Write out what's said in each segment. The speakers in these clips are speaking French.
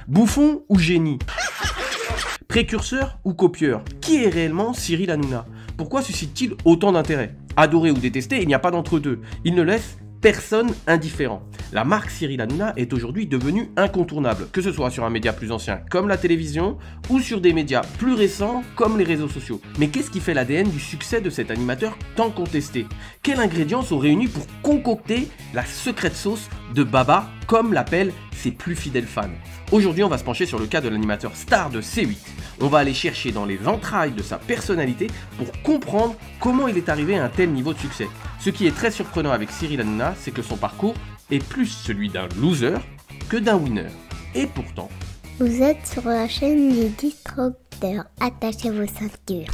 Bouffon ou génie? Précurseur ou copieur? Qui est réellement Cyril Hanouna? Pourquoi suscite-t-il autant d'intérêt? Adoré ou détesté, il n'y a pas d'entre-deux. Il ne laisse personne indifférent. La marque Cyril Hanouna est aujourd'hui devenue incontournable, que ce soit sur un média plus ancien comme la télévision ou sur des médias plus récents comme les réseaux sociaux. Mais qu'est-ce qui fait l'ADN du succès de cet animateur tant contesté? Quels ingrédients sont réunis pour concocter la secrète sauce de Baba, comme l'appellent ses plus fidèles fans? Aujourd'hui, on va se pencher sur le cas de l'animateur star de C8. On va aller chercher dans les entrailles de sa personnalité pour comprendre comment il est arrivé à un tel niveau de succès. Ce qui est très surprenant avec Cyril Hanouna, c'est que son parcours est plus celui d'un loser que d'un winner. Et pourtant... Vous êtes sur la chaîne des Disrupteurs. Attachez vos ceintures.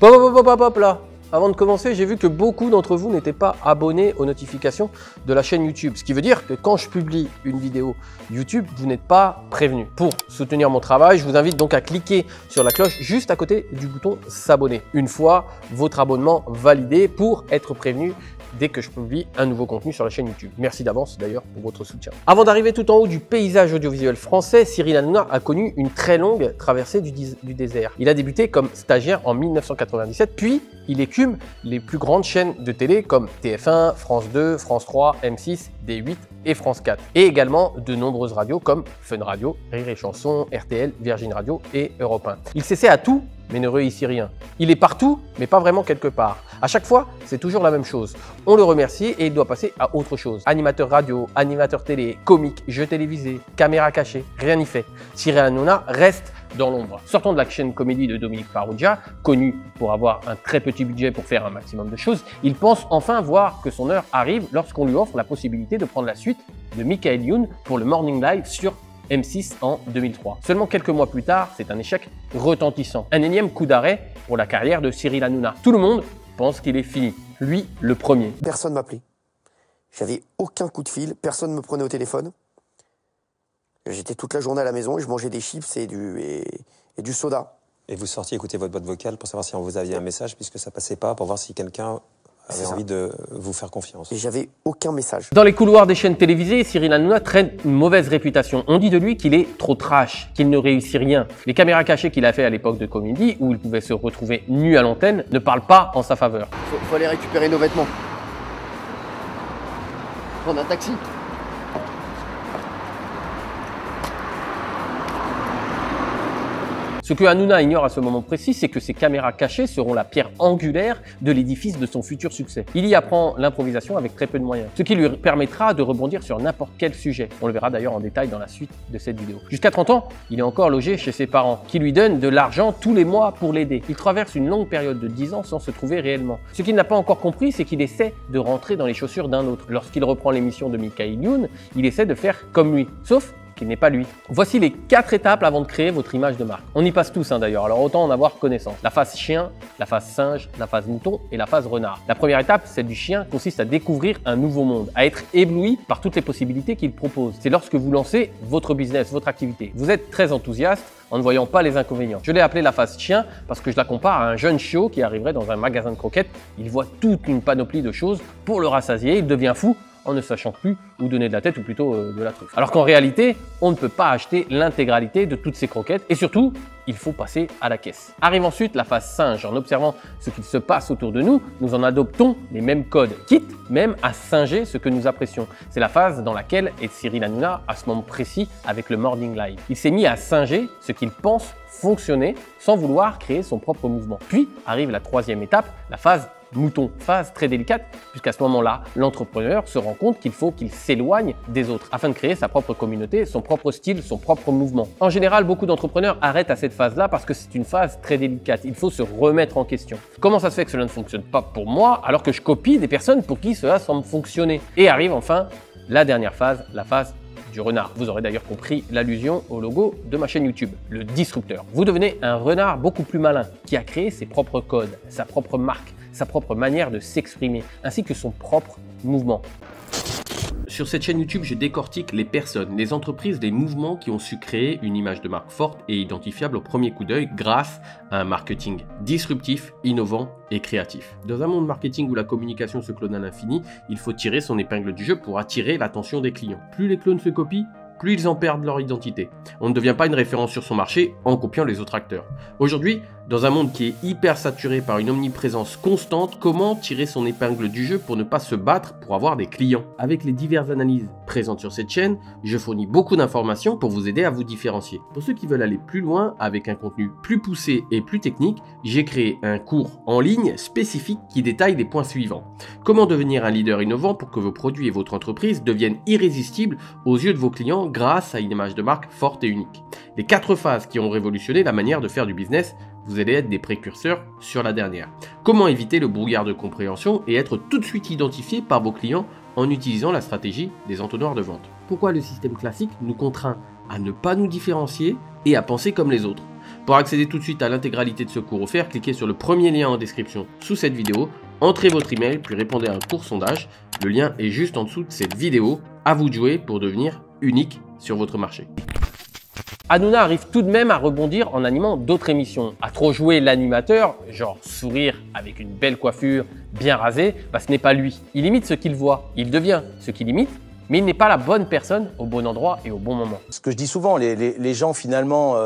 Hop là. Avant de commencer, j'ai vu que beaucoup d'entre vous n'étaient pas abonnés aux notifications de la chaîne YouTube. Ce qui veut dire que quand je publie une vidéo YouTube, vous n'êtes pas prévenus. Pour soutenir mon travail, je vous invite donc à cliquer sur la cloche juste à côté du bouton s'abonner. Une fois votre abonnement validé pour être prévenu dès que je publie un nouveau contenu sur la chaîne YouTube. Merci d'avance d'ailleurs pour votre soutien. Avant d'arriver tout en haut du paysage audiovisuel français, Cyril Hanouna a connu une très longue traversée du désert. Il a débuté comme stagiaire en 1997, puis il écume les plus grandes chaînes de télé comme TF1, France 2, France 3, M6, D8 et France 4. Et également de nombreuses radios comme Fun Radio, Rire et Chanson, RTL, Virgin Radio et Europe 1. Il s'essaie à tout, mais ne réussit rien. Il est partout, mais pas vraiment quelque part. À chaque fois, c'est toujours la même chose. On le remercie et il doit passer à autre chose. Animateur radio, animateur télé, comique, jeu télévisé, caméra cachée, rien n'y fait. Cyril Hanouna reste dans l'ombre. Sortons de la chaîne comédie de Dominique Farrugia, connu pour avoir un très petit budget pour faire un maximum de choses. Il pense enfin voir que son heure arrive lorsqu'on lui offre la possibilité de prendre la suite de Michael Youn pour le Morning Live sur M6 en 2003. Seulement quelques mois plus tard, c'est un échec retentissant. Un énième coup d'arrêt pour la carrière de Cyril Hanouna. Tout le monde pense qu'il est fini. Lui, le premier. Personne m'appelait. J'avais aucun coup de fil, personne ne me prenait au téléphone. J'étais toute la journée à la maison et je mangeais des chips et du soda. Et vous sortiez écouter votre boîte vocale pour savoir si on vous aviez un message, puisque ça passait pas, pour voir si quelqu'un avait envie de vous faire confiance. Et j'avais aucun message. Dans les couloirs des chaînes télévisées, Cyril Hanouna traîne une mauvaise réputation. On dit de lui qu'il est trop trash, qu'il ne réussit rien. Les caméras cachées qu'il a fait à l'époque de Comédie, où il pouvait se retrouver nu à l'antenne, ne parlent pas en sa faveur. Faut aller récupérer nos vêtements. Prendre un taxi. Ce que Hanouna ignore à ce moment précis, c'est que ces caméras cachées seront la pierre angulaire de l'édifice de son futur succès. Il y apprend l'improvisation avec très peu de moyens, ce qui lui permettra de rebondir sur n'importe quel sujet. On le verra d'ailleurs en détail dans la suite de cette vidéo. Jusqu'à 30 ans, il est encore logé chez ses parents, qui lui donnent de l'argent tous les mois pour l'aider. Il traverse une longue période de 10 ans sans se trouver réellement. Ce qu'il n'a pas encore compris, c'est qu'il essaie de rentrer dans les chaussures d'un autre. Lorsqu'il reprend l'émission de Michael Youn, il essaie de faire comme lui. Sauf qu'il n'est pas lui. Voici les 4 étapes avant de créer votre image de marque. On y passe tous d'ailleurs, alors autant en avoir connaissance. La phase chien, la phase singe, la phase mouton et la phase renard. La première étape, celle du chien, consiste à découvrir un nouveau monde, à être ébloui par toutes les possibilités qu'il propose. C'est lorsque vous lancez votre business, votre activité. Vous êtes très enthousiaste en ne voyant pas les inconvénients. Je l'ai appelé la phase chien parce que je la compare à un jeune chiot qui arriverait dans un magasin de croquettes. Il voit toute une panoplie de choses pour le rassasier, il devient fou en ne sachant plus où donner de la tête ou plutôt de la truffe. Alors qu'en réalité, on ne peut pas acheter l'intégralité de toutes ces croquettes et surtout, il faut passer à la caisse. Arrive ensuite la phase singe. En observant ce qu'il se passe autour de nous, nous en adoptons les mêmes codes, quitte même à singer ce que nous apprécions. C'est la phase dans laquelle est Cyril Hanouna à ce moment précis avec le Morning Live. Il s'est mis à singer ce qu'il pense fonctionner sans vouloir créer son propre mouvement. Puis arrive la troisième étape, la phase mouton, phase très délicate, puisqu'à ce moment-là, l'entrepreneur se rend compte qu'il faut qu'il s'éloigne des autres afin de créer sa propre communauté, son propre style, son propre mouvement. En général, beaucoup d'entrepreneurs arrêtent à cette phase-là parce que c'est une phase très délicate. Il faut se remettre en question. Comment ça se fait que cela ne fonctionne pas pour moi alors que je copie des personnes pour qui cela semble fonctionner? Et arrive enfin la dernière phase, la phase du renard. Vous aurez d'ailleurs compris l'allusion au logo de ma chaîne YouTube, le disrupteur. Vous devenez un renard beaucoup plus malin qui a créé ses propres codes, sa propre marque, sa propre manière de s'exprimer, ainsi que son propre mouvement. Sur cette chaîne YouTube, je décortique les personnes, les entreprises, les mouvements qui ont su créer une image de marque forte et identifiable au premier coup d'œil grâce à un marketing disruptif, innovant et créatif. Dans un monde marketing où la communication se clone à l'infini, il faut tirer son épingle du jeu pour attirer l'attention des clients. Plus les clones se copient, plus ils en perdent leur identité. On ne devient pas une référence sur son marché en copiant les autres acteurs. Aujourd'hui, dans un monde qui est hyper saturé par une omniprésence constante, comment tirer son épingle du jeu pour ne pas se battre pour avoir des clients? Avec les diverses analyses présentes sur cette chaîne, je fournis beaucoup d'informations pour vous aider à vous différencier. Pour ceux qui veulent aller plus loin avec un contenu plus poussé et plus technique, j'ai créé un cours en ligne spécifique qui détaille les points suivants. Comment devenir un leader innovant pour que vos produits et votre entreprise deviennent irrésistibles aux yeux de vos clients grâce à une image de marque forte et unique. Les 4 phases qui ont révolutionné la manière de faire du business, vous allez être des précurseurs sur la dernière. Comment éviter le brouillard de compréhension et être tout de suite identifié par vos clients en utilisant la stratégie des entonnoirs de vente. Pourquoi le système classique nous contraint à ne pas nous différencier et à penser comme les autres. Pour accéder tout de suite à l'intégralité de ce cours offert, cliquez sur le premier lien en description sous cette vidéo, entrez votre email puis répondez à un court sondage. Le lien est juste en dessous de cette vidéo. À vous de jouer pour devenir unique sur votre marché. Hanouna arrive tout de même à rebondir en animant d'autres émissions. À trop jouer l'animateur, genre sourire avec une belle coiffure, bien rasée, ce n'est pas lui. Il imite ce qu'il voit, il devient ce qu'il imite, mais il n'est pas la bonne personne au bon endroit et au bon moment. Ce que je dis souvent, les gens finalement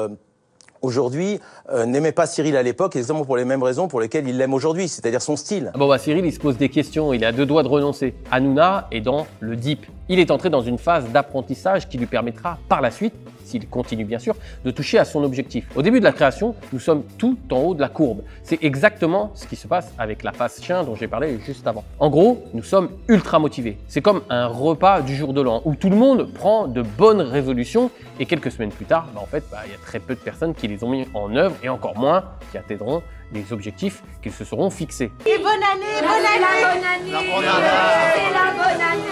aujourd'hui n'aimaient pas Cyril à l'époque exactement pour les mêmes raisons pour lesquelles ils l'aiment aujourd'hui, c'est-à-dire son style. Cyril il se pose des questions, il est à 2 doigts de renoncer. Hanouna est dans le deep. Il est entré dans une phase d'apprentissage qui lui permettra par la suite, s'il continue bien sûr, de toucher à son objectif. Au début de la création, nous sommes tout en haut de la courbe. C'est exactement ce qui se passe avec la phase chien dont j'ai parlé juste avant. En gros, nous sommes ultra motivés. C'est comme un repas du jour de l'an où tout le monde prend de bonnes résolutions et quelques semaines plus tard, il y a très peu de personnes qui les ont mis en œuvre et encore moins qui atteindront les objectifs qu'ils se seront fixés. Et bonne année, bonne année, bonne année, la bonne année.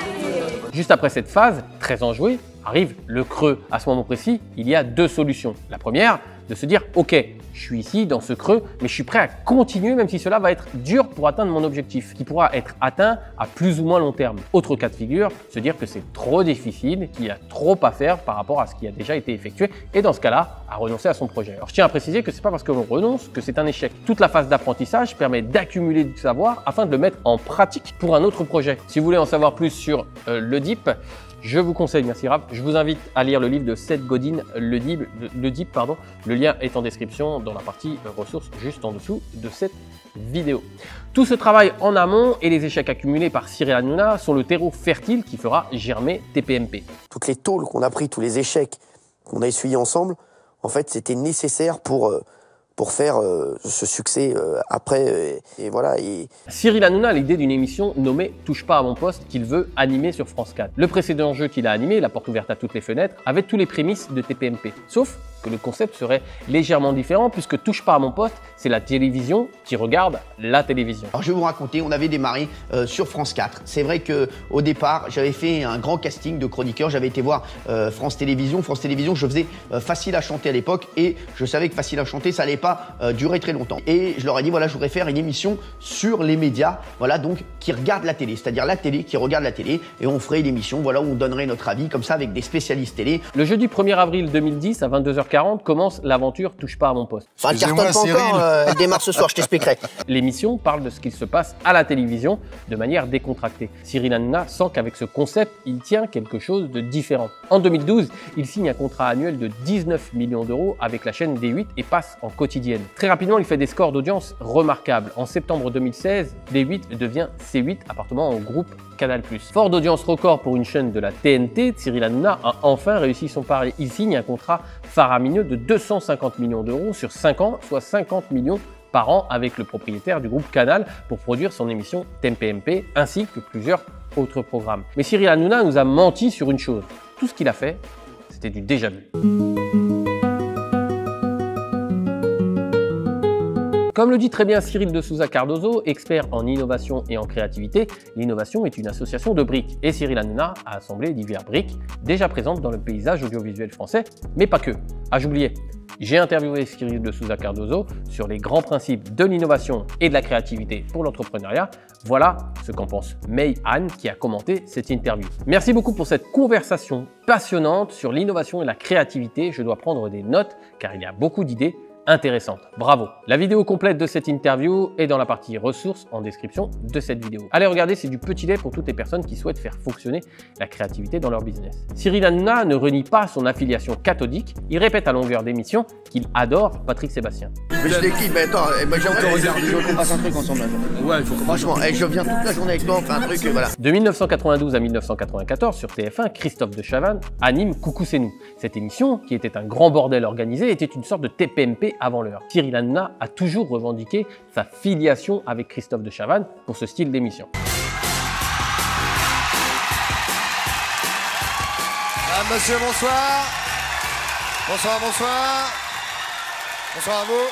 Juste après cette phase, très enjouée, arrive le creux. À ce moment précis, il y a 2 solutions. La première, de se dire « Ok, je suis ici dans ce creux, mais je suis prêt à continuer même si cela va être dur pour atteindre mon objectif, qui pourra être atteint à plus ou moins long terme. » Autre cas de figure, se dire que c'est trop difficile, qu'il y a trop à faire par rapport à ce qui a déjà été effectué et dans ce cas-là, à renoncer à son projet. Alors je tiens à préciser que c'est pas parce que l'on renonce que c'est un échec. Toute la phase d'apprentissage permet d'accumuler du savoir afin de le mettre en pratique pour un autre projet. Si vous voulez en savoir plus sur le DIP, je vous conseille, merci Raph, je vous invite à lire le livre de Seth Godin, le DIP. Le lien est en description dans la partie ressources juste en dessous de cette vidéo. Tout ce travail en amont et les échecs accumulés par Cyril Hanouna sont le terreau fertile qui fera germer TPMP. Toutes les tôles qu'on a pris, tous les échecs qu'on a essuyés ensemble, en fait, c'était nécessaire pour faire ce succès après. Et voilà. Cyril Hanouna a l'idée d'une émission nommée « Touche pas à mon poste » qu'il veut animer sur France 4. Le précédent jeu qu'il a animé, La porte ouverte à toutes les fenêtres, avait tous les prémices de TPMP. Sauf que le concept serait légèrement différent puisque Touche pas à mon poste, c'est la télévision qui regarde la télévision. Alors je vais vous raconter, on avait démarré sur France 4. C'est vrai qu'au départ, j'avais fait un grand casting de chroniqueurs. J'avais été voir France Télévisions. France Télévisions, je faisais Facile à chanter à l'époque et je savais que Facile à chanter, ça allait pas durer très longtemps. Et je leur ai dit, voilà, je voudrais faire une émission sur les médias, voilà, donc qui regardent la télé, c'est-à-dire la télé qui regarde la télé et on ferait une émission, voilà, où on donnerait notre avis comme ça avec des spécialistes télé. Le jeudi 1er avril 2010 à 22h40 commence l'aventure Touche pas à mon poste. Enfin, elle cartonne pas encore, elle démarre ce soir, je t'expliquerai. L'émission parle de ce qu'il se passe à la télévision de manière décontractée. Cyril Hanouna sent qu'avec ce concept, il tient quelque chose de différent. En 2012, il signe un contrat annuel de 19 millions d'euros avec la chaîne D8 et passe en quotidienne. Très rapidement, il fait des scores d'audience remarquables. En septembre 2016, D8 devient C8, appartenant au groupe Canal+. Fort d'audience record pour une chaîne de la TNT, Cyril Hanouna a enfin réussi son pari. Il signe un contrat faramineux de 250 millions d'euros sur 5 ans, soit 50 millions par an avec le propriétaire du groupe Canal pour produire son émission TPMP ainsi que plusieurs autres programmes. Mais Cyril Hanouna nous a menti sur une chose. Tout ce qu'il a fait, c'était du déjà vu. Comme le dit très bien Cyril de Souza Cardozo, expert en innovation et en créativité, l'innovation est une association de briques. Et Cyril Hanouna a assemblé diverses briques déjà présentes dans le paysage audiovisuel français, mais pas que. Ah, j'oubliais. J'ai interviewé Cyril de Souza Cardozo sur les grands principes de l'innovation et de la créativité pour l'entrepreneuriat. Voilà ce qu'en pense May Anne qui a commenté cette interview. Merci beaucoup pour cette conversation passionnante sur l'innovation et la créativité. Je dois prendre des notes car il y a beaucoup d'idées intéressantes. Bravo! La vidéo complète de cette interview est dans la partie ressources en description de cette vidéo. Allez regarder, c'est du petit lait pour toutes les personnes qui souhaitent faire fonctionner la créativité dans leur business. Cyril Hanouna ne renie pas son affiliation cathodique. Il répète à longueur d'émission qu'il adore Patrick Sébastien. Mais je l'équipe, mais attends, qu'on fasse un truc ensemble. Ouais, il faut franchement, je viens toute la journée avec toi, on fait un truc, voilà. De 1992 à 1994, sur TF1, Christophe de Chavannes anime Coucou c'est nous. Cette émission, qui était un grand bordel organisé, était une sorte de TPMP avant l'heure. Cyril Hanouna a toujours revendiqué sa filiation avec Christophe de Chavannes pour ce style d'émission. Monsieur, bonsoir. Bonsoir, bonsoir. Bonsoir à vous.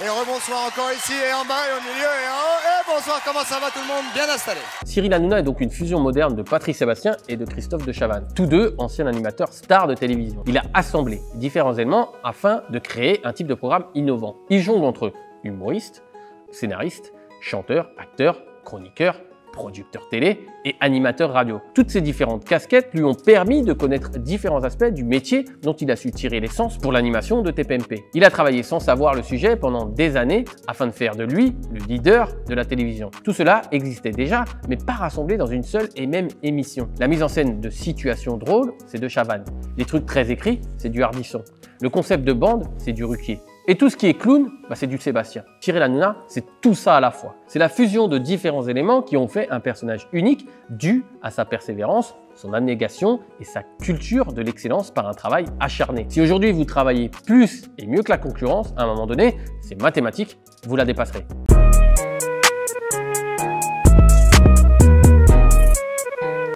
Et rebonsoir encore ici et en bas et au milieu et en haut. Et bonsoir, comment ça va tout le monde? Bien installé. Cyril Hanouna est donc une fusion moderne de Patrick Sébastien et de Christophe de Chavannes, tous deux anciens animateurs stars de télévision. Il a assemblé différents éléments afin de créer un type de programme innovant. Il jongle entre humoristes, scénaristes, chanteurs, acteurs, chroniqueurs, producteur télé et animateur radio. Toutes ces différentes casquettes lui ont permis de connaître différents aspects du métier dont il a su tirer l'essence pour l'animation de TPMP. Il a travaillé sans savoir le sujet pendant des années afin de faire de lui le leader de la télévision. Tout cela existait déjà, mais pas rassemblé dans une seule et même émission. La mise en scène de situations drôles, c'est de Chavannes. Les trucs très écrits, c'est du Ardisson. Le concept de bande, c'est du Ruquier. Et tout ce qui est clown, c'est du Sébastien. Cyril Hanouna, c'est tout ça à la fois. C'est la fusion de différents éléments qui ont fait un personnage unique dû à sa persévérance, son abnégation et sa culture de l'excellence par un travail acharné. Si aujourd'hui vous travaillez plus et mieux que la concurrence, à un moment donné, c'est mathématique, vous la dépasserez.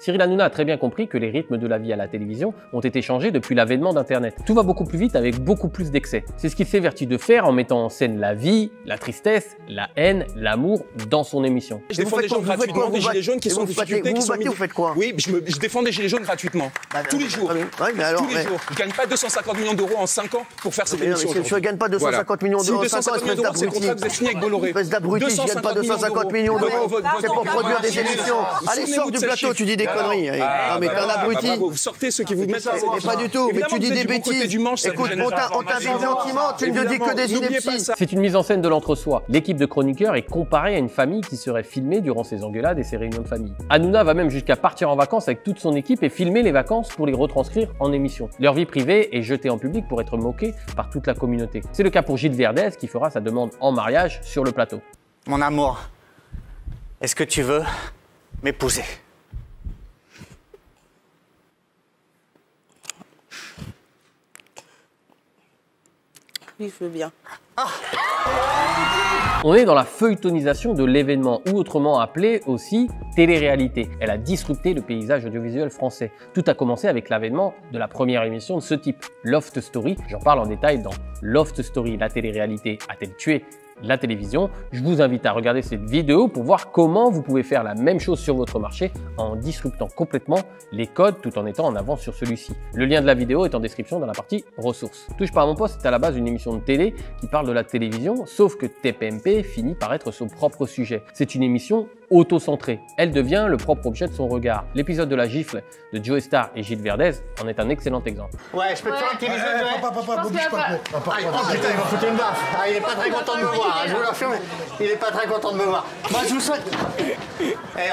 Cyril Hanouna a très bien compris que les rythmes de la vie à la télévision ont été changés depuis l'avènement d'Internet. Tout va beaucoup plus vite avec beaucoup plus d'excès. C'est ce qu'il s'évertue de faire en mettant en scène la vie, la tristesse, la haine, l'amour dans son émission. Je défends des gens gratuitement, des gilets jaunes qui sont en difficulté, qui sont mis... Vous faites quoi? Oui, je défends des gilets jaunes gratuitement, tous les jours. Ouais, mais alors, tous les jours. Je ne gagne pas 250 millions d'euros en 5 ans pour faire cette émission. Tu ne gagnes pas 250 millions d'euros en 5 ans, espèce d'abruti. C'est le contrat que vous avez signé avec Bolloré. Espèce d'abruti, je ne gagne pas 250 millions d'euros. C'est pour produire des émissions. Allez, sors du plateau, tu dis des conneries. Mais t'es un abruti. Vous sortez ceux qui vous mettent ça. Mais pas du tout, mais tu dis des bêtises. Écoute, on t'invite gentiment, tu ne dis que des inepties. C'est une mise en scène de l'entre-soi. L'équipe de chroniqueurs est comparée à une famille qui serait filmée durant ses engueulades et ses réunions de famille. Hanouna va même jusqu'à partir en vacances avec toute son équipe et filmer les vacances pour les retranscrire en émission. Leur vie privée est jetée en public pour être moquée par toute la communauté. C'est le cas pour Gilles Verdez qui fera sa demande en mariage sur le plateau. Mon amour, est-ce que tu veux m'épouser ? Oui, je veux bien. On est dans la feuilletonisation de l'événement, ou autrement appelé aussi télé-réalité. Elle a disrupté le paysage audiovisuel français. Tout a commencé avec l'avènement de la première émission de ce type, Loft Story. J'en parle en détail dans Loft Story. La télé-réalité a-t-elle tué la télévision? Je vous invite à regarder cette vidéo pour voir comment vous pouvez faire la même chose sur votre marché en disruptant complètement les codes tout en étant en avance sur celui-ci. Le lien de la vidéo est en description dans la partie ressources. Touche pas à mon poste, c'est à la base une émission de télé qui parle de la télévision, sauf que TPMP finit par être son propre sujet. C'est une émission auto-centrée. Elle devient le propre objet de son regard. L'épisode de la gifle de Joe Star et Gilles Verdez en est un excellent exemple. Ouais, je peux te faire un petit bisou, Papa, bouge pas. Ah, putain, il va foutre une baffe. Ah, il est pas très content de me voir, je vous l'affirme. Il est pas très content de me voir. Moi, je vous souhaite.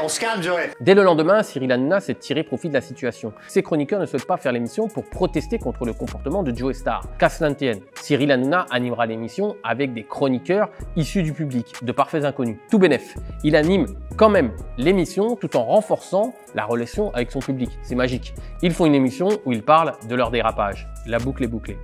On se calme, Joey. Dès le lendemain, Cyril Hanouna s'est tiré profit de la situation. Ses chroniqueurs ne souhaitent pas faire l'émission pour protester contre le comportement de Joe Star. Qu'à cela ne tienne, Cyril Hanouna animera l'émission avec des chroniqueurs issus du public, de parfaits inconnus. Tout bénef. Il anime quand même l'émission tout en renforçant la relation avec son public. C'est magique. Ils font une émission où ils parlent de leur dérapage. La boucle est bouclée.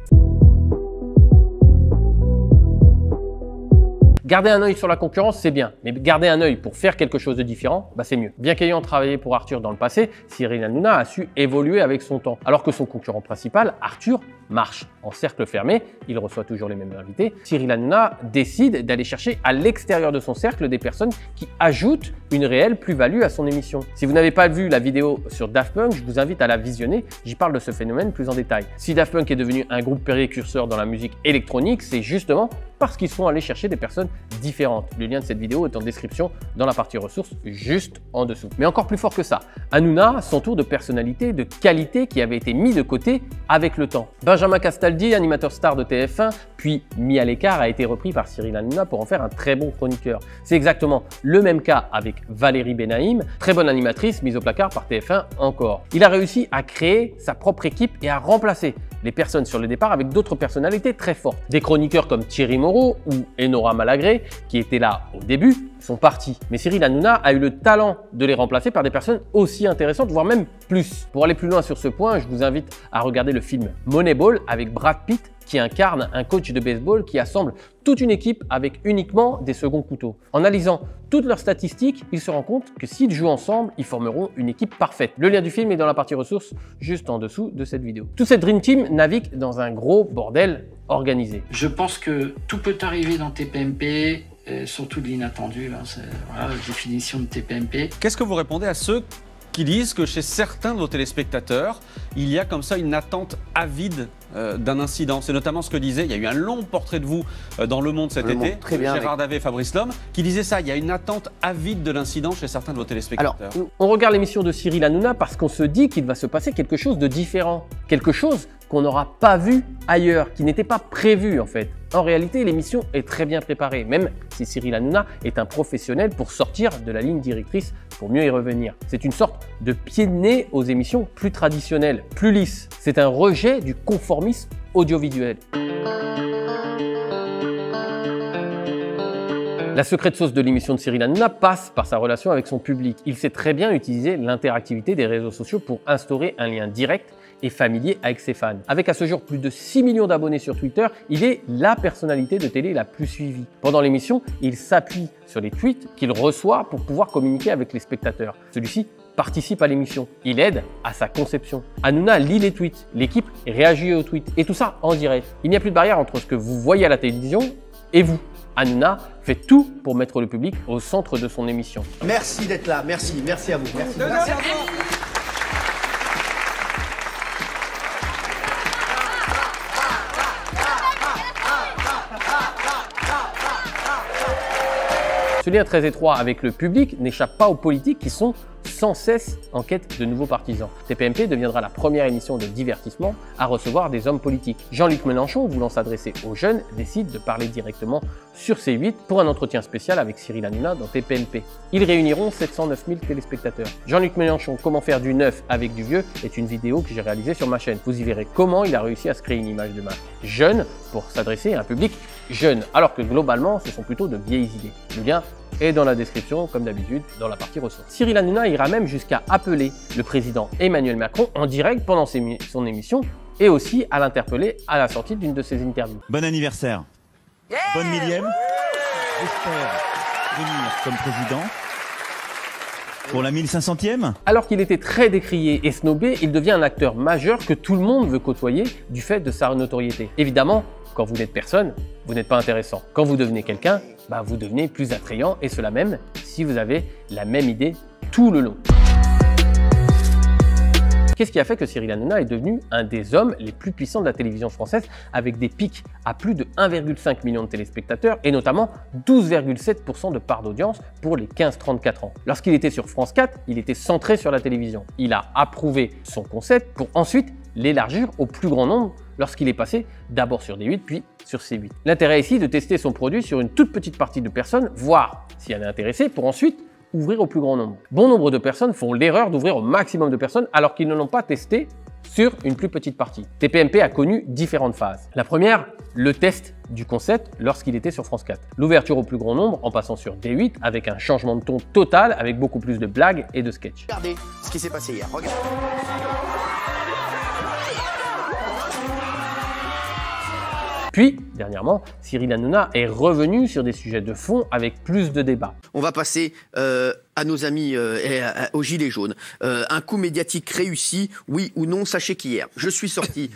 Garder un œil sur la concurrence, c'est bien, mais garder un œil pour faire quelque chose de différent, c'est mieux. Bien qu'ayant travaillé pour Arthur dans le passé, Cyril Hanouna a su évoluer avec son temps, alors que son concurrent principal, Arthur, marche en cercle fermé, il reçoit toujours les mêmes invités. Cyril Hanouna décide d'aller chercher à l'extérieur de son cercle des personnes qui ajoutent une réelle plus-value à son émission. Si vous n'avez pas vu la vidéo sur Daft Punk, je vous invite à la visionner, j'y parle de ce phénomène plus en détail. Si Daft Punk est devenu un groupe précurseur dans la musique électronique, c'est justement parce qu'ils sont allés chercher des personnes différentes. Le lien de cette vidéo est en description dans la partie ressources juste en dessous. Mais encore plus fort que ça, Hanouna s'entoure de personnalités de qualité qui avaient été mis de côté avec le temps. Benjamin Castaldi, animateur star de TF1, puis mis à l'écart, a été repris par Cyril Hanouna pour en faire un très bon chroniqueur. C'est exactement le même cas avec Valérie Benaïm, très bonne animatrice mise au placard par TF1 encore. Il a réussi à créer sa propre équipe et à remplacer les personnes sur le départ avec d'autres personnalités très fortes. Des chroniqueurs comme Thierry Moreau ou Enora Malagré, qui étaient là au début, sont partis. Mais Cyril Hanouna a eu le talent de les remplacer par des personnes aussi intéressantes, voire même plus. Pour aller plus loin sur ce point, je vous invite à regarder le film Moneyball avec Brad Pitt, qui incarne un coach de baseball qui assemble toute une équipe avec uniquement des seconds couteaux. En analysant toutes leurs statistiques, il se rend compte que s'ils jouent ensemble, ils formeront une équipe parfaite. Le lien du film est dans la partie ressources, juste en dessous de cette vidéo. Toute cette Dream Team navigue dans un gros bordel organisé. Je pense que tout peut arriver dans TPMP, surtout de l'inattendu. C'est voilà, la définition de TPMP. Qu'est-ce que vous répondez à ceux qui disent que chez certains de vos téléspectateurs, il y a comme ça une attente avide d'un incident? C'est notamment ce que disait, il y a eu un long portrait de vous dans Le Monde cet été, très bien, Gérard Davet et Fabrice Lhomme, qui disait ça, il y a une attente avide de l'incident chez certains de vos téléspectateurs. Alors, on regarde l'émission de Cyril Hanouna parce qu'on se dit qu'il va se passer quelque chose de différent, quelque chose qu'on n'aura pas vu ailleurs, qui n'était pas prévu en fait. En réalité, l'émission est très bien préparée, même si Cyril Hanouna est un professionnel pour sortir de la ligne directrice pour mieux y revenir. C'est une sorte de pied de nez aux émissions plus traditionnelles, plus lisses. C'est un rejet du conformisme audiovisuel. La secrète sauce de l'émission de Cyril Hanouna passe par sa relation avec son public. Il sait très bien utiliser l'interactivité des réseaux sociaux pour instaurer un lien direct et familier avec ses fans. Avec à ce jour plus de 6 millions d'abonnés sur Twitter, il est la personnalité de télé la plus suivie. Pendant l'émission, il s'appuie sur les tweets qu'il reçoit pour pouvoir communiquer avec les spectateurs. Celui-ci participe à l'émission, il aide à sa conception. Hanouna lit les tweets, l'équipe réagit aux tweets et tout ça en direct. Il n'y a plus de barrière entre ce que vous voyez à la télévision et vous. Hanouna fait tout pour mettre le public au centre de son émission. Merci d'être là, merci à vous. Merci. Merci à vous. Ce lien très étroit avec le public n'échappe pas aux politiques qui sont sans cesse en quête de nouveaux partisans. TPMP deviendra la première émission de divertissement à recevoir des hommes politiques. Jean-Luc Mélenchon, voulant s'adresser aux jeunes, décide de parler directement sur C8 pour un entretien spécial avec Cyril Hanouna dans TPMP. Ils réuniront 709 000 téléspectateurs. Jean-Luc Mélenchon, comment faire du neuf avec du vieux, est une vidéo que j'ai réalisée sur ma chaîne. Vous y verrez comment il a réussi à se créer une image de marque jeune pour s'adresser à un public jeune, alors que globalement, ce sont plutôt de vieilles idées. Le lien est dans la description, comme d'habitude, dans la partie ressources. Cyril Hanouna ira même jusqu'à appeler le président Emmanuel Macron en direct pendant son émission et aussi à l'interpeller à la sortie d'une de ses interviews. Bon anniversaire. Bonne millième. J'espère venir comme président pour la 1500e. Alors qu'il était très décrié et snobé, il devient un acteur majeur que tout le monde veut côtoyer du fait de sa notoriété. Évidemment, quand vous n'êtes personne, vous n'êtes pas intéressant. Quand vous devenez quelqu'un, vous devenez plus attrayant et cela même si vous avez la même idée tout le long. Qu'est-ce qui a fait que Cyril Hanouna est devenu un des hommes les plus puissants de la télévision française avec des pics à plus de 1,5 million de téléspectateurs et notamment 12,7% de part d'audience pour les 15-34 ans. Lorsqu'il était sur France 4, il était centré sur la télévision. Il a approuvé son concept pour ensuite l'élargir au plus grand nombre lorsqu'il est passé d'abord sur D8 puis sur C8. L'intérêt ici de tester son produit sur une toute petite partie de personnes, voir s'il y en est intéressé pour ensuite ouvrir au plus grand nombre. Bon nombre de personnes font l'erreur d'ouvrir au maximum de personnes alors qu'ils ne l'ont pas testé sur une plus petite partie. TPMP a connu différentes phases. La première, le test du concept lorsqu'il était sur France 4. L'ouverture au plus grand nombre en passant sur D8 avec un changement de ton total avec beaucoup plus de blagues et de sketchs. Regardez ce qui s'est passé hier, regardez. Puis, dernièrement, Cyril Hanouna est revenu sur des sujets de fond avec plus de débats. On va passer à nos amis aux Gilets jaunes. Un coup médiatique réussi, oui ou non? Sachez qu'hier, je suis sorti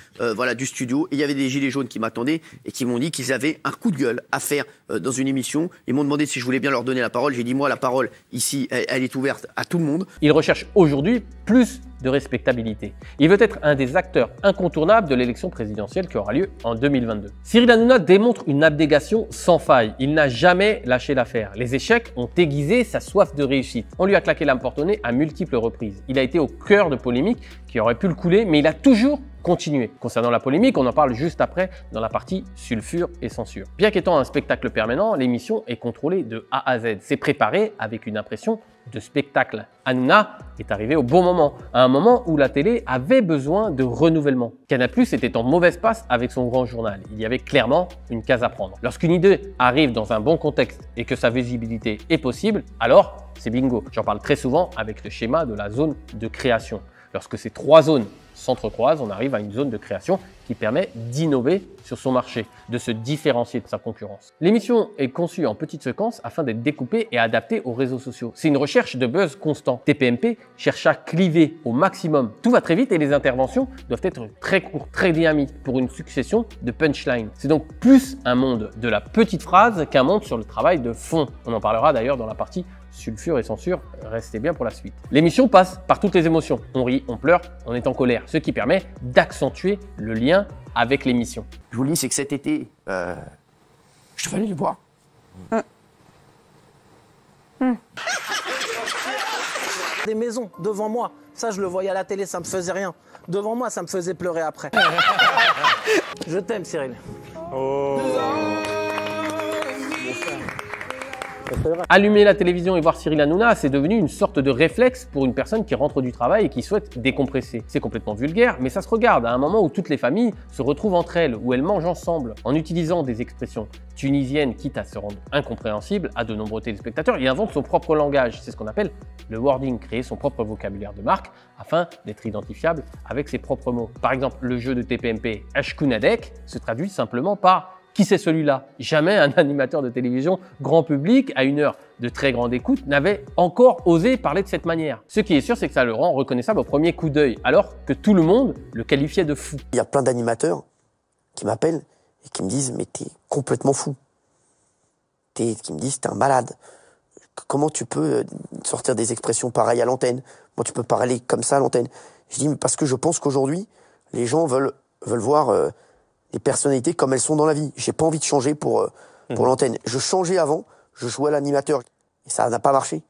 du studio et il y avait des Gilets jaunes qui m'attendaient et qui m'ont dit qu'ils avaient un coup de gueule à faire dans une émission. Ils m'ont demandé si je voulais bien leur donner la parole. J'ai dit, moi, la parole, ici, elle est ouverte à tout le monde. Il recherche aujourd'hui plus de respectabilité. Il veut être un des acteurs incontournables de l'élection présidentielle qui aura lieu en 2022. Cyril Hanouna démontre une abnégation sans faille. Il n'a jamais lâché l'affaire. Les échecs ont aiguisé sa soif de réussite. On lui a claqué l'âme porte-au-nez à multiples reprises. Il a été au cœur de polémiques qui auraient pu le couler, mais il a toujours continué. Concernant la polémique, on en parle juste après dans la partie sulfure et censure. Bien qu'étant un spectacle permanent, l'émission est contrôlée de A à Z. C'est préparé avec une impression de spectacle. Hanouna est arrivé au bon moment, à un moment où la télé avait besoin de renouvellement. Canal+ était en mauvaise passe avec son grand journal. Il y avait clairement une case à prendre. Lorsqu'une idée arrive dans un bon contexte et que sa visibilité est possible, alors c'est bingo. J'en parle très souvent avec le schéma de la zone de création. Lorsque ces trois zones s'entrecroisent, on arrive à une zone de création qui permet d'innover sur son marché, de se différencier de sa concurrence. L'émission est conçue en petites séquences afin d'être découpée et adaptée aux réseaux sociaux. C'est une recherche de buzz constant. TPMP cherche à cliver au maximum. Tout va très vite et les interventions doivent être très courtes, très dynamiques pour une succession de punchlines. C'est donc plus un monde de la petite phrase qu'un monde sur le travail de fond. On en parlera d'ailleurs dans la partie sulfure et censure, restez bien pour la suite. L'émission passe par toutes les émotions. On rit, on pleure, on est en colère, ce qui permet d'accentuer le lien avec l'émission. Je vous le dis, c'est que cet été, je suis allé le voir. Des maisons devant moi, ça je le voyais à la télé, ça me faisait rien. Devant moi, ça me faisait pleurer après. Je t'aime, Cyril. Oh. Allumer la télévision et voir Cyril Hanouna, c'est devenu une sorte de réflexe pour une personne qui rentre du travail et qui souhaite décompresser. C'est complètement vulgaire, mais ça se regarde à un moment où toutes les familles se retrouvent entre elles, où elles mangent ensemble. En utilisant des expressions tunisiennes, quitte à se rendre incompréhensibles à de nombreux téléspectateurs, il invente son propre langage. C'est ce qu'on appelle le wording, créer son propre vocabulaire de marque afin d'être identifiable avec ses propres mots. Par exemple, le jeu de TPMP Ashkunadek se traduit simplement par qui c'est celui-là? Jamais un animateur de télévision grand public, à une heure de très grande écoute, n'avait encore osé parler de cette manière. Ce qui est sûr, c'est que ça le rend reconnaissable au premier coup d'œil, alors que tout le monde le qualifiait de fou. Il y a plein d'animateurs qui m'appellent et qui me disent « mais t'es complètement fou ». Qui me disent « t'es un malade. Comment tu peux sortir des expressions pareilles à l'antenne? Comment tu peux parler comme ça à l'antenne ?» Je dis « mais parce que je pense qu'aujourd'hui, les gens veulent voir... les personnalités comme elles sont dans la vie. J'ai pas envie de changer pour l'antenne. Je changeais avant, je jouais à l'animateur et ça n'a pas marché.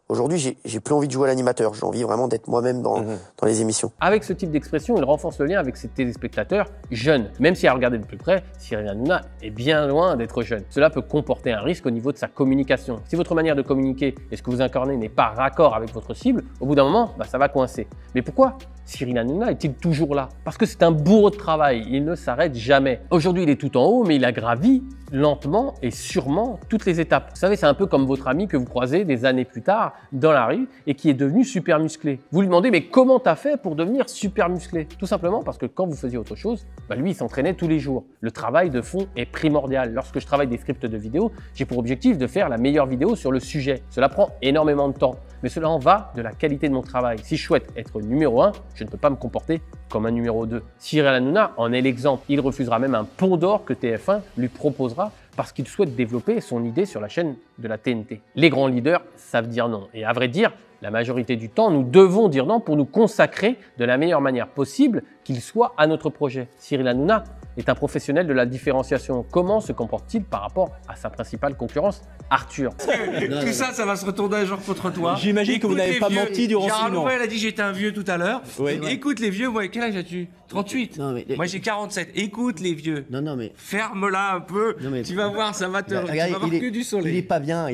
Aujourd'hui, j'ai plus envie de jouer à l'animateur. J'ai envie vraiment d'être moi-même dans les émissions. Avec ce type d'expression, il renforce le lien avec ses téléspectateurs jeunes. Même si à regarder de plus près, Cyril Hanouna est bien loin d'être jeune. Cela peut comporter un risque au niveau de sa communication. Si votre manière de communiquer et ce que vous incarnez n'est pas raccord avec votre cible, au bout d'un moment, ça va coincer. Mais pourquoi Cyril Hanouna est-il toujours là? Parce que c'est un bourreau de travail, il ne s'arrête jamais. Aujourd'hui, il est tout en haut, mais il a gravi lentement et sûrement toutes les étapes. Vous savez, c'est un peu comme votre ami que vous croisez des années plus tard dans la rue et qui est devenu super musclé. Vous lui demandez, mais comment t'as fait pour devenir super musclé? Tout simplement parce que quand vous faisiez autre chose, lui, il s'entraînait tous les jours. Le travail de fond est primordial. Lorsque je travaille des scripts de vidéo, j'ai pour objectif de faire la meilleure vidéo sur le sujet. Cela prend énormément de temps, mais cela en va de la qualité de mon travail. Si je souhaite être numéro 1, je ne peux pas me comporter comme un numéro 2. Cyril Hanouna en est l'exemple. Il refusera même un pont d'or que TF1 lui proposera parce qu'il souhaite développer son idée sur la chaîne de la TNT. Les grands leaders savent dire non. Et à vrai dire, la majorité du temps, nous devons dire non pour nous consacrer de la meilleure manière possible qu'il soit à notre projet. Cyril Hanouna est un professionnel de la différenciation. Comment se comporte-t-il par rapport à sa principale concurrence, Arthur? Tout ça, ça va se retourner un jour contre toi. J'imagine que vous n'avez pas menti durant 6 mois. Elle a dit j'étais un vieux tout à l'heure. Ouais. Écoute les vieux, moi, quel âge as-tu? 38. Non, mais... Moi j'ai 47. Écoute les vieux. Non, mais... Ferme-la un peu. Non, mais... Tu vas voir, ça va te... regarde, tu vas voir que du soleil. Il est pas bien.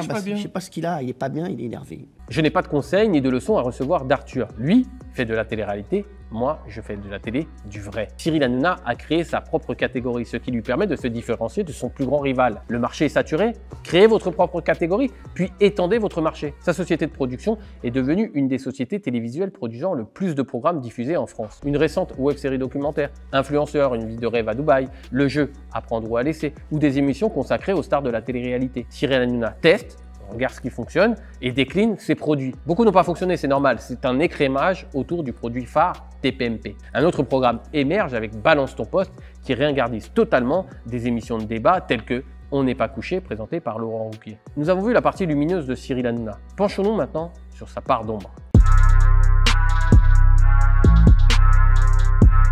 Parce que je sais pas ce qu'il a. Il est pas bien, il est énervé. Je n'ai pas de conseils ni de leçons à recevoir d'Arthur. Lui fait de la télé-réalité Moi, je fais de la télé du vrai. Cyril Hanouna a créé sa propre catégorie, ce qui lui permet de se différencier de son plus grand rival. Le marché est saturé, créez votre propre catégorie, puis étendez votre marché. Sa société de production est devenue une des sociétés télévisuelles produisant le plus de programmes diffusés en France. Une récente web-série documentaire, Influenceur, une vie de rêve à Dubaï, le jeu Apprendre ou à laisser, ou des émissions consacrées aux stars de la télé-réalité. Cyril Hanouna teste, regarde ce qui fonctionne et décline ses produits. Beaucoup n'ont pas fonctionné, c'est normal, c'est un écrémage autour du produit phare TPMP. Un autre programme émerge avec Balance ton poste qui réingardise totalement des émissions de débat telles que On n'est pas couché, présenté par Laurent Rouquier. Nous avons vu la partie lumineuse de Cyril Hanouna. Penchons-nous maintenant sur sa part d'ombre.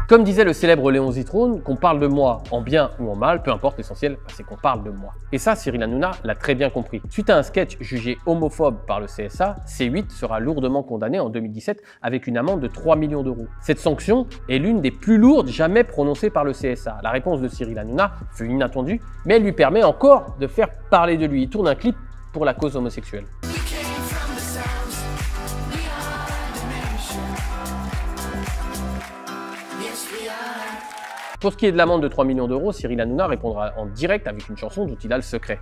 Comme disait le célèbre Léon Zitrone, qu'on parle de moi en bien ou en mal, peu importe, l'essentiel c'est qu'on parle de moi. Et ça, Cyril Hanouna l'a très bien compris. Suite à un sketch jugé homophobe par le CSA, C8 sera lourdement condamné en 2017 avec une amende de 3 millions d'euros. Cette sanction est l'une des plus lourdes jamais prononcées par le CSA. La réponse de Cyril Hanouna fut inattendue, mais elle lui permet encore de faire parler de lui. Il tourne un clip pour la cause homosexuelle. Pour ce qui est de l'amende de 3 millions d'euros, Cyril Hanouna répondra en direct avec une chanson dont il a le secret.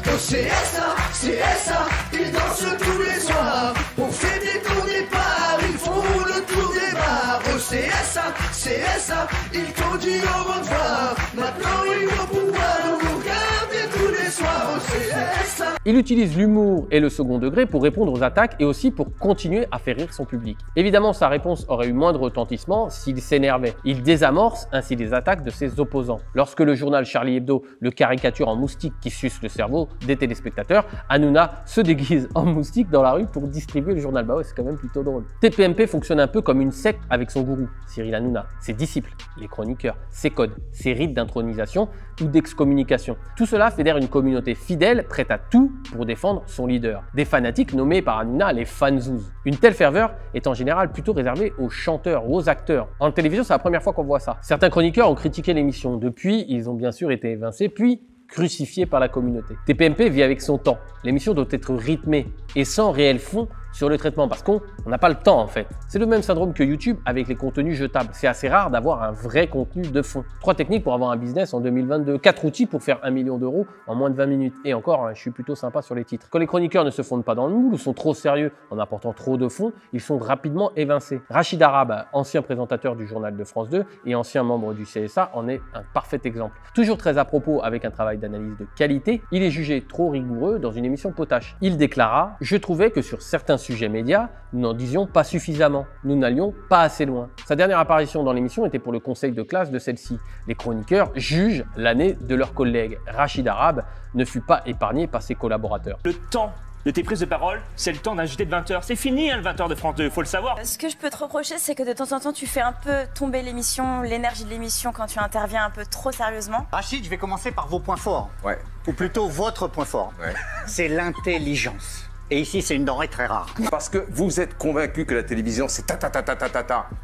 Au CSA, CSA, ils dansent tous les soirs. Pour fêter ton départ, ils font le tour des bars. Au CSA, CSA, ils t'ont dit au revoir. Maintenant ils vont pouvoir nous regarder tous les soirs. Au CSA. Il utilise l'humour et le second degré pour répondre aux attaques et aussi pour continuer à faire rire son public. Évidemment, sa réponse aurait eu moins de retentissement s'il s'énervait. Il désamorce ainsi les attaques de ses opposants. Lorsque le journal Charlie Hebdo le caricature en moustique qui suce le cerveau des téléspectateurs, Hanouna se déguise en moustique dans la rue pour distribuer le journal. Bah ouais, c'est quand même plutôt drôle. TPMP fonctionne un peu comme une secte avec son gourou, Cyril Hanouna, ses disciples, les chroniqueurs, ses codes, ses rites d'intronisation ou d'excommunication. Tout cela fédère une communauté fidèle, prête à tout pour défendre son leader. Des fanatiques nommés par Hanouna les fanzouz. Une telle ferveur est en général plutôt réservée aux chanteurs ou aux acteurs. En télévision, c'est la première fois qu'on voit ça. Certains chroniqueurs ont critiqué l'émission. Depuis, ils ont bien sûr été évincés, puis crucifiés par la communauté. TPMP vit avec son temps. L'émission doit être rythmée et sans réel fond sur le traitement parce qu'on n'a pas le temps en fait. C'est le même syndrome que YouTube avec les contenus jetables. C'est assez rare d'avoir un vrai contenu de fond. 3 techniques pour avoir un business en 2022, 4 outils pour faire 1 million d'euros en moins de 20 minutes. Et encore, je suis plutôt sympa sur les titres. Quand les chroniqueurs ne se fondent pas dans le moule ou sont trop sérieux en apportant trop de fond, ils sont rapidement évincés. Rachid Arabe, ancien présentateur du journal de France 2 et ancien membre du CSA, en est un parfait exemple. Toujours très à propos avec un travail d'analyse de qualité, il est jugé trop rigoureux dans une émission potache. Il déclara « Je trouvais que sur certains sujets médias, nous n'en disions pas suffisamment. Nous n'allions pas assez loin. » Sa dernière apparition dans l'émission était pour le conseil de classe de celle-ci. Les chroniqueurs jugent l'année de leurs collègues. Rachid Arabe ne fut pas épargné par ses collaborateurs. Le temps de tes prises de parole, c'est le temps d'un JT de 20h. C'est fini, le 20h de France 2, faut le savoir. Ce que je peux te reprocher, c'est que de temps en temps, tu fais un peu tomber l'émission, l'énergie de l'émission quand tu interviens un peu trop sérieusement. Rachid, je vais commencer par vos points forts. Ouais. Ou plutôt votre point fort. Ouais. C'est l'intelligence. Et ici, c'est une denrée très rare. Parce que vous êtes convaincu que la télévision, c'est ta.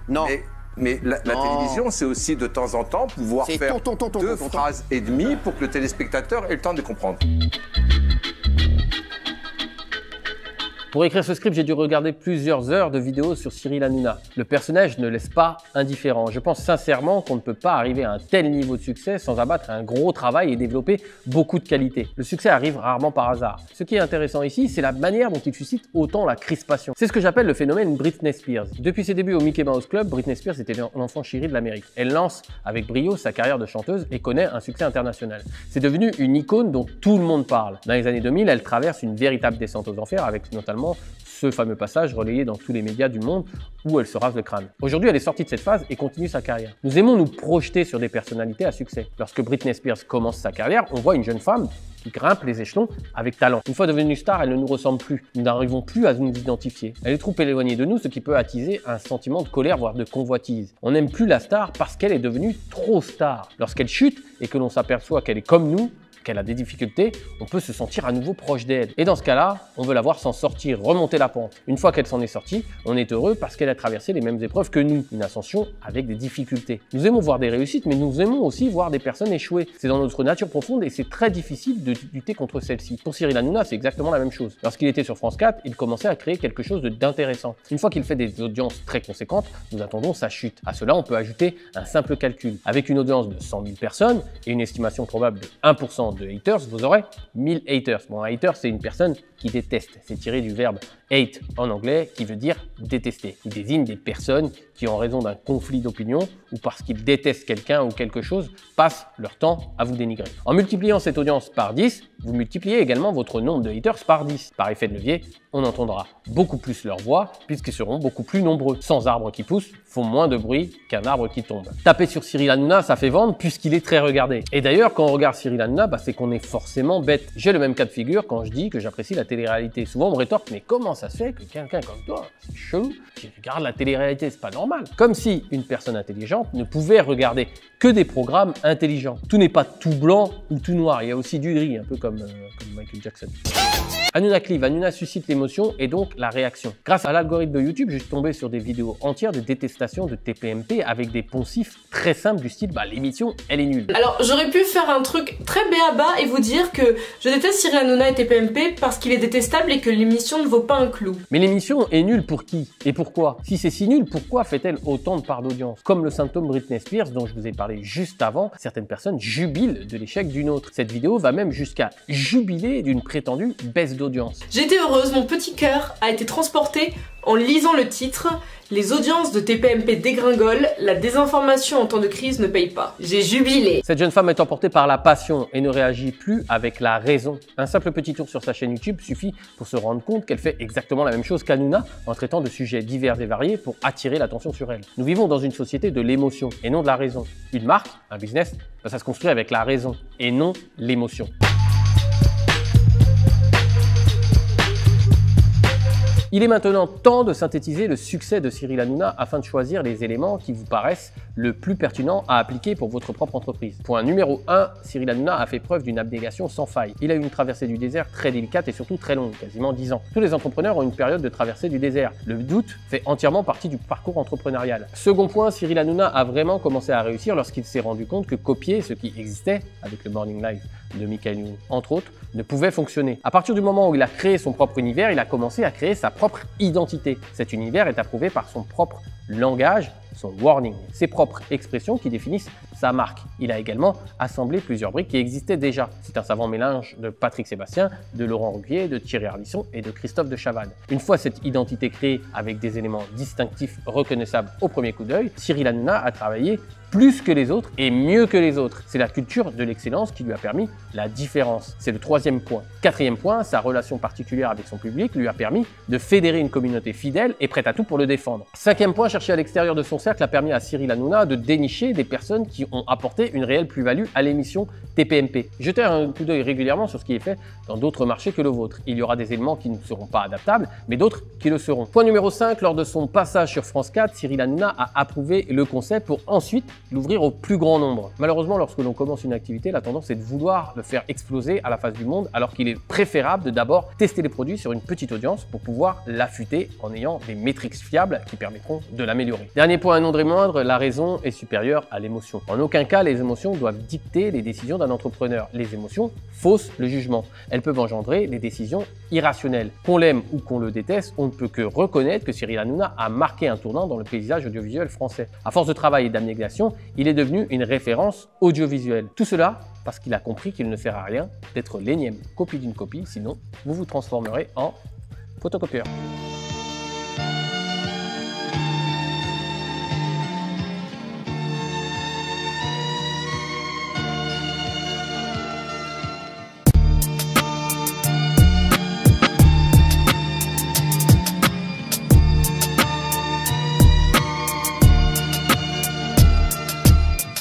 Non. Mais la télévision, c'est aussi de temps en temps pouvoir faire deux phrases et demie pour que le téléspectateur ait le temps de comprendre. Pour écrire ce script, j'ai dû regarder plusieurs heures de vidéos sur Cyril Hanouna. Le personnage ne laisse pas indifférent. Je pense sincèrement qu'on ne peut pas arriver à un tel niveau de succès sans abattre un gros travail et développer beaucoup de qualité. Le succès arrive rarement par hasard. Ce qui est intéressant ici, c'est la manière dont il suscite autant la crispation. C'est ce que j'appelle le phénomène Britney Spears. Depuis ses débuts au Mickey Mouse Club, Britney Spears était l'enfant chéri de l'Amérique. Elle lance avec brio sa carrière de chanteuse et connaît un succès international. C'est devenu une icône dont tout le monde parle. Dans les années 2000, elle traverse une véritable descente aux enfers avec notamment ce fameux passage relayé dans tous les médias du monde où elle se rase le crâne. Aujourd'hui, elle est sortie de cette phase et continue sa carrière. Nous aimons nous projeter sur des personnalités à succès. Lorsque Britney Spears commence sa carrière, on voit une jeune femme qui grimpe les échelons avec talent. Une fois devenue star, elle ne nous ressemble plus. Nous n'arrivons plus à nous identifier. Elle est trop éloignée de nous, ce qui peut attiser un sentiment de colère, voire de convoitise. On n'aime plus la star parce qu'elle est devenue trop star. Lorsqu'elle chute et que l'on s'aperçoit qu'elle est comme nous, qu'elle a des difficultés, on peut se sentir à nouveau proche d'elle. Et dans ce cas-là, on veut la voir s'en sortir, remonter la pente. Une fois qu'elle s'en est sortie, on est heureux parce qu'elle a traversé les mêmes épreuves que nous. Une ascension avec des difficultés. Nous aimons voir des réussites, mais nous aimons aussi voir des personnes échouer. C'est dans notre nature profonde et c'est très difficile de lutter contre celle-ci. Pour Cyril Hanouna, c'est exactement la même chose. Lorsqu'il était sur France 4, il commençait à créer quelque chose d'intéressant. Une fois qu'il fait des audiences très conséquentes, nous attendons sa chute. À cela, on peut ajouter un simple calcul. Avec une audience de 100 000 personnes et une estimation probable de 1% de haters, vous aurez 1000 haters. Bon, un hater, c'est une personne qui déteste. C'est tiré du verbe hate en anglais, qui veut dire détester. Il désigne des personnes qui, en raison d'un conflit d'opinion ou parce qu'ils détestent quelqu'un ou quelque chose, passent leur temps à vous dénigrer. En multipliant cette audience par 10, vous multipliez également votre nombre de haters par 10. Par effet de levier, on entendra beaucoup plus leur voix puisqu'ils seront beaucoup plus nombreux. Sans arbres qui poussent, font moins de bruit qu'un arbre qui tombe. Taper sur Cyril Hanouna, ça fait vendre puisqu'il est très regardé. Et d'ailleurs, quand on regarde Cyril Hanouna, c'est qu'on est forcément bête. J'ai le même cas de figure quand je dis que j'apprécie la télé-réalité. Souvent, on me rétorque, mais comment ça se fait que quelqu'un comme toi, c'est chelou, qui regarde la télé-réalité, c'est pas normal. Comme si une personne intelligente ne pouvait regarder que des programmes intelligents. Tout n'est pas tout blanc ou tout noir, il y a aussi du gris, un peu comme Michael Jackson. Hanouna clive, Hanouna suscite l'émotion et donc la réaction. Grâce à l'algorithme de YouTube, je suis tombé sur des vidéos entières de détestation de TPMP avec des poncifs très simples du style l'émission elle est nulle. Alors j'aurais pu faire un truc très b.a.-ba et vous dire que je déteste Cyril Hanouna et TPMP parce qu'il est détestable et que l'émission ne vaut pas un clou. Mais l'émission est nulle pour qui et pourquoi? Si c'est si nul, pourquoi fait-elle autant de parts d'audience? Comme le symptôme Britney Spears dont je vous ai parlé juste avant, certaines personnes jubilent de l'échec d'une autre. Cette vidéo va même jusqu'à jubiler d'une prétendue baisse d'audience. J'étais heureuse, mon petit cœur a été transporté en lisant le titre « Les audiences de TPMP dégringolent, la désinformation en temps de crise ne paye pas ». J'ai jubilé. Cette jeune femme est emportée par la passion et ne réagit plus avec la raison. Un simple petit tour sur sa chaîne YouTube suffit pour se rendre compte qu'elle fait exactement la même chose qu'Hanouna en traitant de sujets divers et variés pour attirer l'attention sur elle. Nous vivons dans une société de l'émotion et non de la raison. Une marque, un business, ça se construit avec la raison et non l'émotion. Il est maintenant temps de synthétiser le succès de Cyril Hanouna afin de choisir les éléments qui vous paraissent le plus pertinents à appliquer pour votre propre entreprise. Point numéro 1, Cyril Hanouna a fait preuve d'une abnégation sans faille. Il a eu une traversée du désert très délicate et surtout très longue, quasiment 10 ans. Tous les entrepreneurs ont une période de traversée du désert. Le doute fait entièrement partie du parcours entrepreneurial. Second point, Cyril Hanouna a vraiment commencé à réussir lorsqu'il s'est rendu compte que copier ce qui existait avec le Morning Live de Michael Youn, entre autres, ne pouvait fonctionner. À partir du moment où il a créé son propre univers, il a commencé à créer sa propre identité. Cet univers est approuvé par son propre langage, son warning, ses propres expressions qui définissent sa marque. Il a également assemblé plusieurs briques qui existaient déjà. C'est un savant mélange de Patrick Sébastien, de Laurent Ruquier, de Thierry Ardisson et de Christophe de Chavannes. Une fois cette identité créée avec des éléments distinctifs reconnaissables au premier coup d'œil, Cyril Hanouna a travaillé plus que les autres et mieux que les autres. C'est la culture de l'excellence qui lui a permis la différence. C'est le troisième point. Quatrième point, sa relation particulière avec son public lui a permis de fédérer une communauté fidèle et prête à tout pour le défendre. Cinquième point, chercher à l'extérieur de son cercle a permis à Cyril Hanouna de dénicher des personnes qui ont apporté une réelle plus-value à l'émission TPMP. Jetez un coup d'œil régulièrement sur ce qui est fait dans d'autres marchés que le vôtre. Il y aura des éléments qui ne seront pas adaptables, mais d'autres qui le seront. Point numéro 5, lors de son passage sur France 4, Cyril Hanouna a approuvé le concept pour ensuite l'ouvrir au plus grand nombre. Malheureusement, lorsque l'on commence une activité, la tendance est de vouloir le faire exploser à la face du monde, alors qu'il est préférable de d'abord tester les produits sur une petite audience pour pouvoir l'affûter en ayant des métriques fiables qui permettront de l'améliorer. Dernier point, non des moindres, la raison est supérieure à l'émotion. En aucun cas, les émotions doivent dicter les décisions d'un entrepreneur. Les émotions faussent le jugement. Elles peuvent engendrer des décisions irrationnelles. Qu'on l'aime ou qu'on le déteste, on ne peut que reconnaître que Cyril Hanouna a marqué un tournant dans le paysage audiovisuel français. À force de travail et d'abnégation, il est devenu une référence audiovisuelle. Tout cela parce qu'il a compris qu'il ne sert à rien d'être l'énième copie d'une copie, sinon vous vous transformerez en photocopieur.